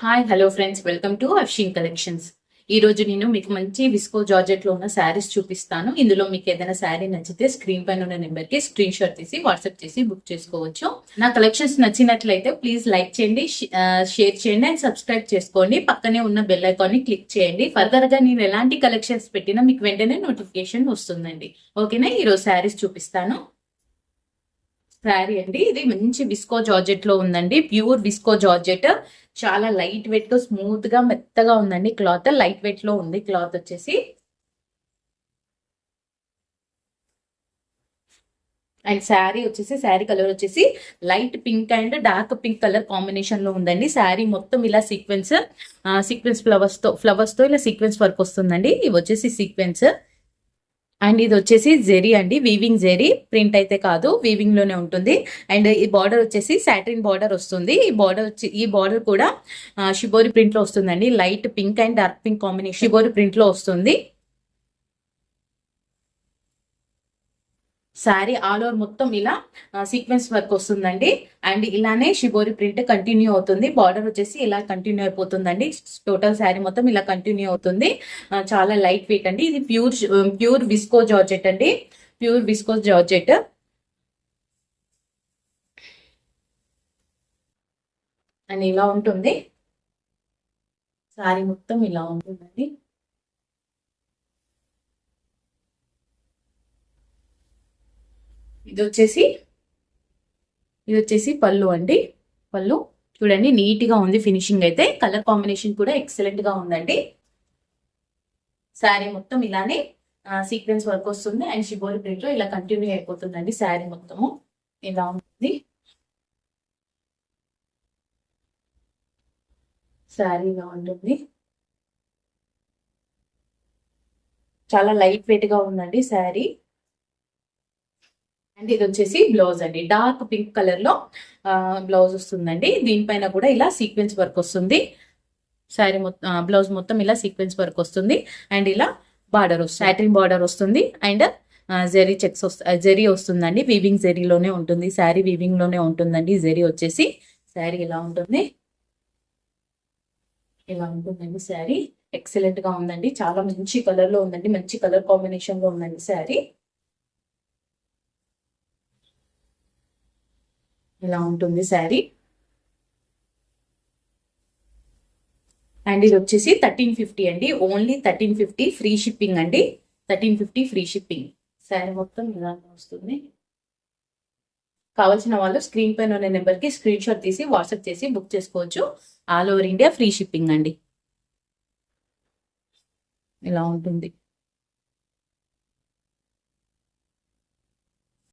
Hi hello friends, welcome to Afshin collections. ఈ రోజు నేను మీకు మంచి విస్కో జార్జెట్ లో ఉన్న శారీస్ చూపిస్తాను. ఇందులో మీకు ఏదైనా శారీ నచ్చితే స్క్రీన్ పైన ఉన్న నెంబర్ కి స్క్రీన్ షాట్ తీసి వాట్సాప్ చేసి బుక్ చేసుకోవచ్చు. నా కలెక్షన్స్ నచ్చినట్లయితే ప్లీజ్ లైక్ చేయండి, షేర్ చేయండి అండ్ సబ్స్క్రైబ్ చేసుకోండి. పక్కనే ఉన్న బెల్ ఐకాన్ ని క్లిక్ చేయండి. ఫర్దర్ గా నేను ఎలాంటి కలెక్షన్స్ పెట్టినా మీకు వెంటనే నోటిఫికేషన్ వస్తుందండి. ఓకేనా? ఈరోజు శారీస్ చూపిస్తాను. శారీ అండి, ఇది మంచి విస్కో జార్జెట్ లో ఉందండి. ప్యూర్ విస్కో జార్జెట్, చాలా లైట్ వెయిట్ గా స్మూత్ గా మెత్తగా ఉందండి. క్లాత్ లైట్ వెయిట్ లో ఉంది. క్లాత్ వచ్చేసి అండ్ శారీ వచ్చేసి శారీ కలర్ వచ్చేసి light pink and dark pink colour combination లో ఉందండి. శారీ మొత్తం ఇలా సీక్వెన్స్ ఫ్లవర్స్ తో ఇలా సీక్వెన్స్ వర్క్ వస్తుందండి. ఇవి వచ్చేసి సీక్వెన్స్ అండ్ ఇది వచ్చేసి జెరీ అండి, వీవింగ్ జెరీ, ప్రింట్ అయితే కాదు, వీవింగ్ లోనే ఉంటుంది. అండ్ ఈ బార్డర్ వచ్చేసి సాటిన్ బార్డర్ వస్తుంది. ఈ బార్డర్ కూడా షిబోరి ప్రింట్ లో వస్తుందండి. Light pink and dark pink combination shibori print లో వస్తుంది. శారీ ఆల్ ఓవర్ మొత్తం ఇలా సీక్వెన్స్ వర్క్ వస్తుందండి. అండ్ ఇలానే షిబోరి ప్రింట్ కంటిన్యూ అవుతుంది. బార్డర్ వచ్చేసి ఇలా కంటిన్యూ అయిపోతుందండి. టోటల్ శారీ మొత్తం ఇలా కంటిన్యూ అవుతుంది. చాలా లైట్ వెయిట్ అండి. ఇది ప్యూర్ విస్కో జార్జెట్ అండి, ప్యూర్ విస్కో జార్జెట్. అండ్ ఇలా ఉంటుంది శారీ మొత్తం, ఇలా ఉంటుందండి. ఇది వచ్చేసి పళ్ళు అండి. పళ్ళు చూడండి, నీట్ గా ఉంది. ఫినిషింగ్ అయితే కలర్ కాంబినేషన్ కూడా ఎక్సలెంట్ గా ఉందండి. శారీ మొత్తం ఇలానే సీక్వెన్స్ వర్క్ వస్తుంది అండ్ షిబోరి ప్రింట్ లో ఇలా కంటిన్యూ అయిపోతుందండి. శారీ మొత్తము ఇలా ఉంటుంది. శారీ ఇలా ఉంటుంది. చాలా లైట్ వెయిట్ గా ఉందండి శారీ. అండ్ ఇది వచ్చేసి బ్లౌజ్ అండి, డార్క్ పింక్ కలర్ లో బ్లౌజ్ వస్తుందండి. దీనిపైన కూడా ఇలా సీక్వెన్స్ వర్క్ వస్తుంది. శారీ మొత్తం బ్లౌజ్ మొత్తం ఇలా సీక్వెన్స్ వర్క్ వస్తుంది. అండ్ ఇలా బార్డర్ వస్తుంది, సాటిన్ బార్డర్ వస్తుంది. అండ్ జెరీ వస్తుందండి. వీవింగ్ జెరీలోనే ఉంటుంది. శారీ వీవింగ్ లోనే ఉంటుందండి. జెరీ వచ్చేసి శారీ ఇలా ఉంటుంది. ఇలా ఉంటుందండి శారీ. ఎక్సలెంట్ గా ఉందండి. చాలా మంచి కలర్ లో ఉందండి. మంచి కలర్ కాంబినేషన్ లో ఉందండి శారీ. ఇలా ఉంటుంది శారీ. అండ్ ఇది వచ్చేసి 1350 అండి, ఓన్లీ 1350 ఫ్రీ షిప్పింగ్ అండి. 1350 ఫ్రీ షిప్పింగ్. శారీ మొత్తం ఇలా వస్తుంది. కావాల్సిన వాళ్ళు స్క్రీన్ పైన ఉన్న నెంబర్ కి స్క్రీన్ షాట్ తీసి వాట్సాప్ చేసి బుక్ చేసుకోవచ్చు. All over India free shipping అండి. ఇలా ఉంటుంది.